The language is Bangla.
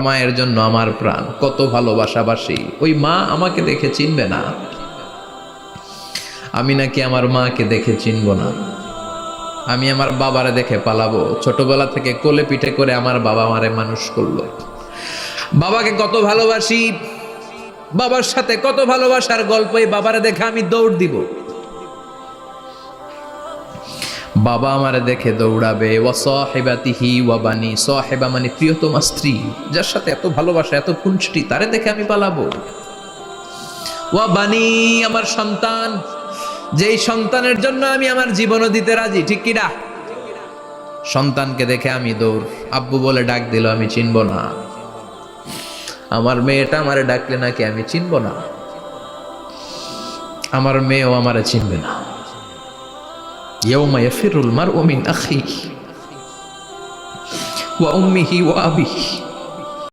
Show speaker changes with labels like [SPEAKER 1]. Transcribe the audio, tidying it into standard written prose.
[SPEAKER 1] মায়ের জন্য আমার প্রাণ, কত ভালোবাসাবাসি। ওই মা আমাকে দেখে চিনবে না, আমি নাকি আমার মাকে দেখে চিনব না। আমি আমার বাবারে দেখে পালাবো। ছোটবেলা থেকে কোলে পিঠে করে আমার বাবা আমারে মানুষ করলো। বাবাকে কত ভালোবাসি, বাবার সাথে কত ভালোবাসার গল্প। এই বাবারে দেখে আমি দৌড় দিব, বাবা আমারে দেখে দৌড়াবে। ওয়া সাহিবাতিহি ওয়া বানি, সাহিবা মানে প্রিয়তমা স্ত্রী, যার সাথে এত ভালোবাসা এত খুনসুটি, তারে দেখে আমি পালাবো। ওয়া বানি, আমার সন্তান, যেই সন্তানের জন্য আমি আমার জীবনও দিতে রাজি, ঠিক কিনা? সন্তানকে দেখে আমি দৌড়। আব্বু বলে ডাক দিল, আমি চিনব না। আমার মেয়েটা আমারে ডাকলে নাকি আমি চিনব না, আমার মেয়েও আমারে চিনবে না। ইয়াউমা ইয়াফিরুল মারউ মিন আখিহি ওয়া উম্মিহি ওয়া আবিহি